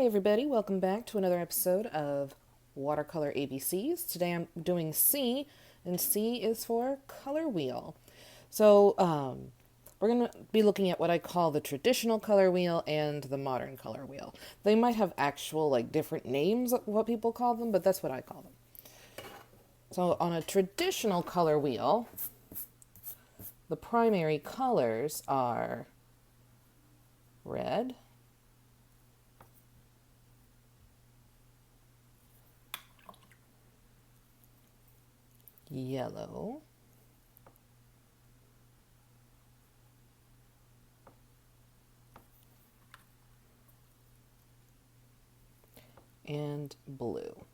Hi everybody, welcome back to another episode of Watercolor ABCs. Today I'm doing C, and C is for color wheel. We're going to be looking at what I call the traditional color wheel and the modern color wheel. They might have actual different names of what people call them, but that's what I call them. So on a traditional color wheel, the primary colors are red, yellow, and blue.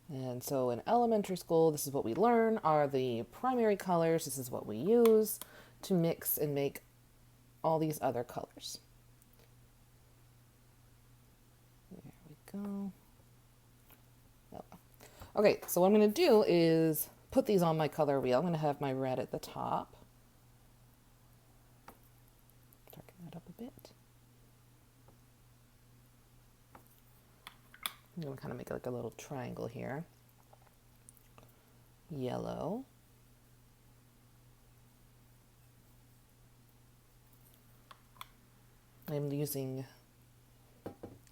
And so in elementary school, this is what we learn are the primary colors. This is what we use to mix and make all these other colors. There we go. Okay, so what I'm going to do is put these on my color wheel. I'm going to have my red at the top. Darken that up a bit. I'm going to kind of make it like a little triangle here. Yellow. I'm using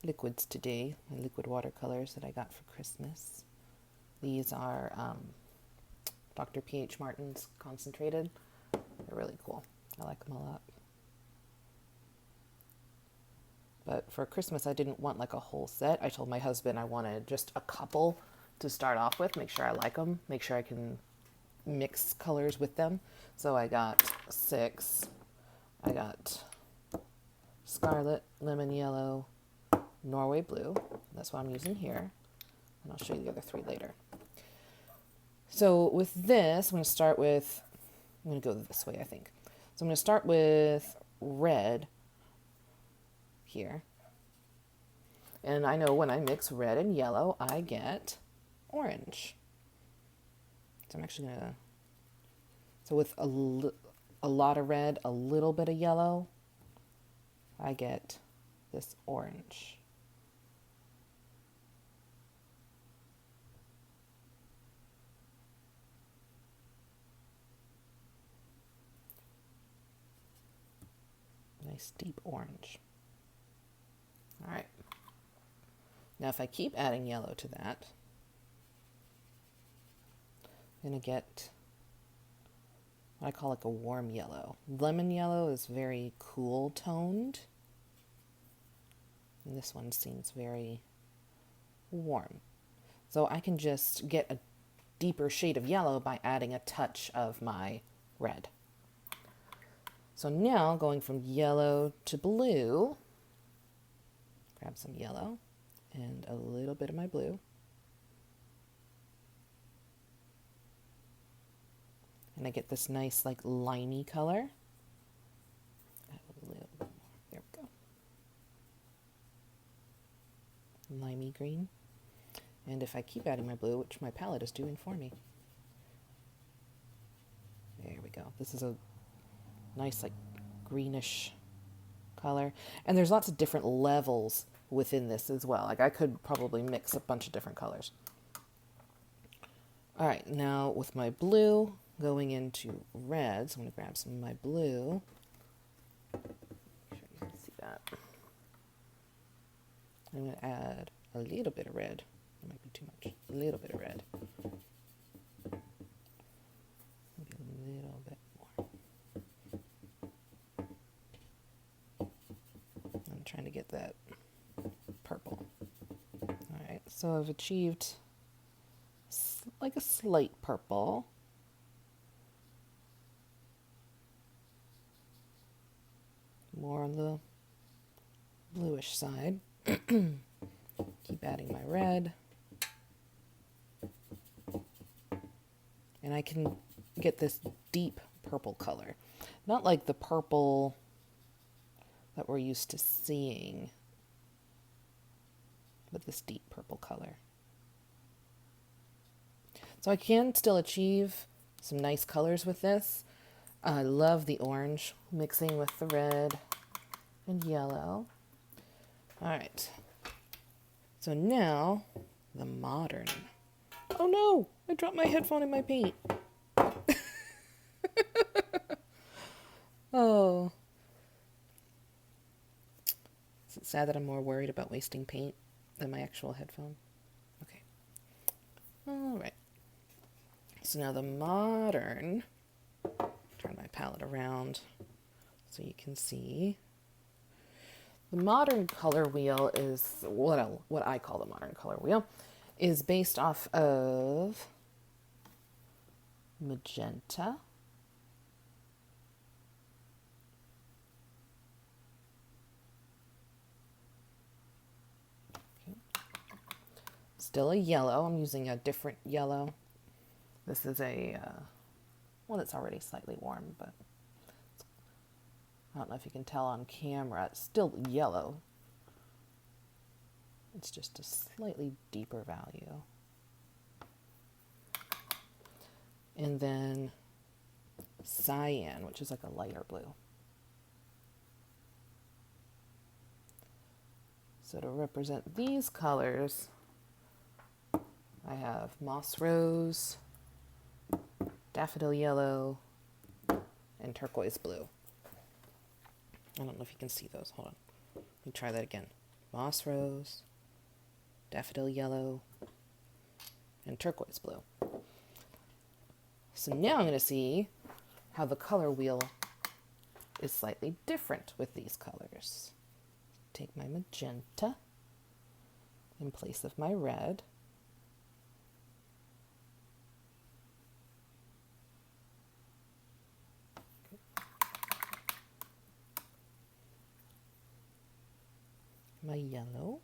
liquids today, my liquid watercolors that I got for Christmas. These are Dr. P.H. Martin's concentrated. They're really cool. I like them a lot. But for Christmas, I didn't want like a whole set. I told my husband I wanted just a couple to start off with, make sure I like them, make sure I can mix colors with them. So I got 6. I got scarlet, lemon yellow, Norway blue. That's what I'm using here. And I'll show you the other 3 later. So with this, I'm going to go this way, I think. So I'm going to start with red here. And I know when I mix red and yellow, I get orange. So I'm actually going to, so with a lot of red, a little bit of yellow, I get this orange. Nice deep orange. All right. Now if I keep adding yellow to that, I'm going to get what I call like a warm yellow. Lemon yellow is very cool toned. And this one seems very warm. So I can just get a deeper shade of yellow by adding a touch of my red. So now going from yellow to blue, grab some yellow and a little bit of my blue. And I get this nice like limey color. Add a little bit more. There we go. Limey green. And if I keep adding my blue, which my palette is doing for me. There we go. This is a nice like greenish color. And there's lots of different levels within this as well. Like I could probably mix a bunch of different colors. All right, now with my blue going into red, so I'm going to grab some of my blue. Make sure you can see that. I'm going to add a little bit of red. That might be too much. A little bit of red. Maybe a little bit more. I'm trying to get that purple. All right, so I've achieved like a slight purple. More on the bluish side. Keep adding my red. And I can get this deep purple color. Not like the purple that we're used to seeing, but this deep purple color. So I can still achieve some nice colors with this. I love the orange mixing with the red and yellow. All right. So now the modern. Oh no! I dropped my headphone in my paint. Oh. Is it sad that I'm more worried about wasting paint than my actual headphone? Okay. All right. So now the modern. Turn my palette around so you can see. The modern color wheel is what I call the modern color wheel, is based off of magenta, still a yellow. I'm using a different yellow. This is a one that's already slightly warm, but I don't know if you can tell on camera. It's still yellow. It's just a slightly deeper value. And then cyan, which is like a lighter blue. So to represent these colors, I have moss rose, daffodil yellow, and turquoise blue. I don't know if you can see those. Hold on. Let me try that again. Moss rose, daffodil yellow, and turquoise blue. So now I'm going to see how the color wheel is slightly different with these colors. Take my magenta in place of my red. My yellow.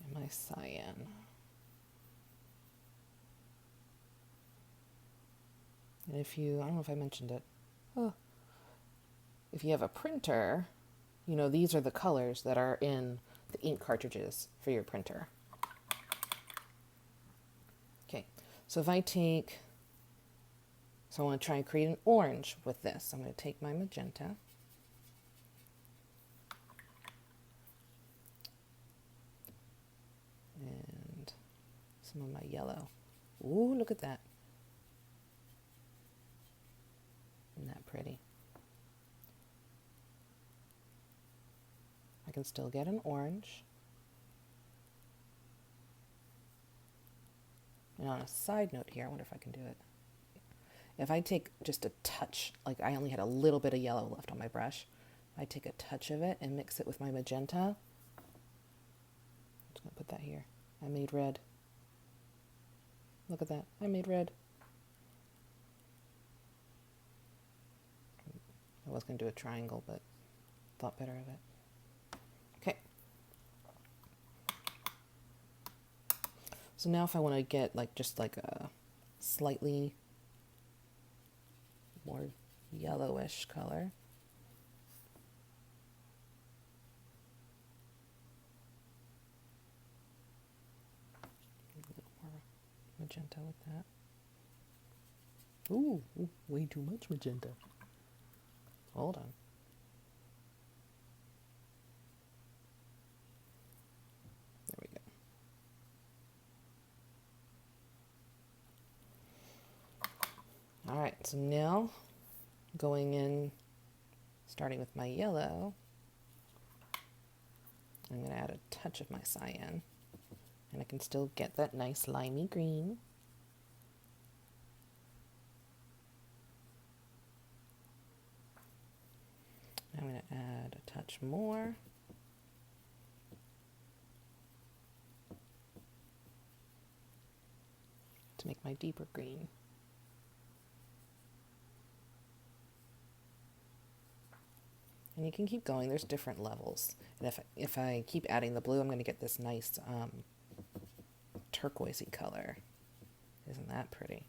And my cyan. And if you, I don't know if I mentioned it, if you have a printer, you know, these are the colors that are in the ink cartridges for your printer. Okay, so if I take, so I want to try and create an orange with this. I'm going to take my magenta. And some of my yellow. Ooh, look at that. Isn't that pretty? I can still get an orange. And on a side note here, I wonder if I can do it. If I take just a touch, like I only had a little bit of yellow left on my brush, I take a touch of it and mix it with my magenta. I'm just going to put that here. I made red. Look at that. I made red. I was going to do a triangle, but thought better of it. Okay. So now if I want to get like just like a slightly more yellowish color, a little more magenta with that. Ooh, way too much magenta. Hold on. There we go. All right, so now going in, starting with my yellow, I'm going to add a touch of my cyan, and I can still get that nice limey green. I'm going to add a touch more. To make my deeper green. And you can keep going, there's different levels. And if I keep adding the blue, I'm going to get this nice turquoisey color. Isn't that pretty?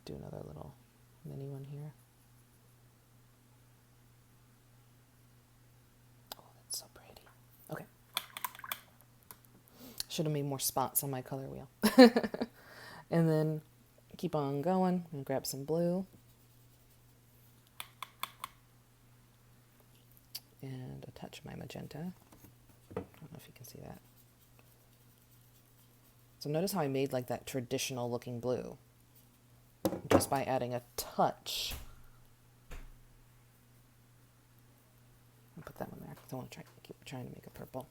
Do another little mini one here. Should have made more spots on my color wheel. And then keep on going. I'm going to grab some blue. And a touch of my magenta. I don't know if you can see that. So notice how I made like that traditional looking blue just by adding a touch. I'll put that one there because I want to keep trying to make a purple.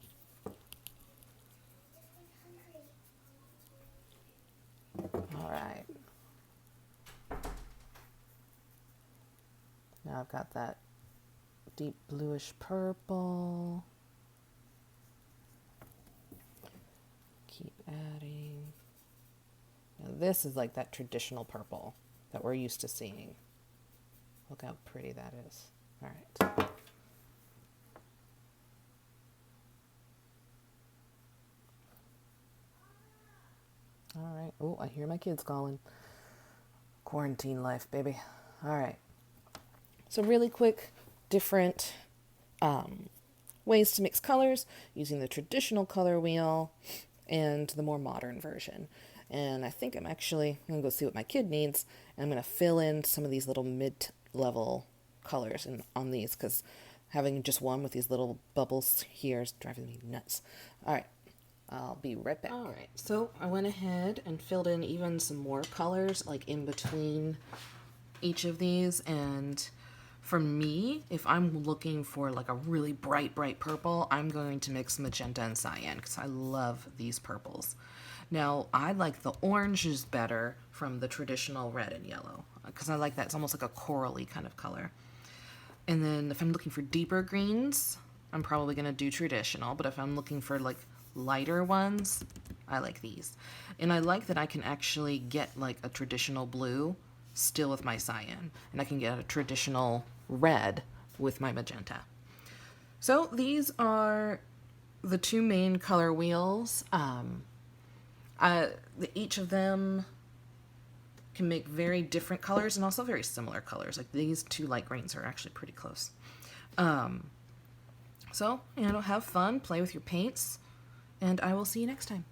All right. Now I've got that deep bluish purple. Keep adding. Now this is like that traditional purple that we're used to seeing. Look how pretty that is. All right. All right. Oh, I hear my kids calling. Quarantine life, baby. All right. So really quick, different ways to mix colors using the traditional color wheel and the more modern version. And I think I'm going to go see what my kid needs. And I'm going to fill in some of these little mid-level colors on these because having just one with these little bubbles here is driving me nuts. All right. I'll be right back. All right, so I went ahead and filled in even some more colors like in between each of these. And for me, if I'm looking for like a really bright purple, I'm going to mix magenta and cyan because I love these purples. Now, I like the oranges better from the traditional red and yellow because I like that. It's almost like a corally kind of color. And then if I'm looking for deeper greens, I'm probably going to do traditional. But if I'm looking for like lighter ones, I like these. And I like that I can actually get like a traditional blue still with my cyan, and I can get a traditional red with my magenta. So these are the two main color wheels. Each of them can make very different colors and also very similar colors. Like these two light greens are actually pretty close. So, have fun, play with your paints, and I will see you next time.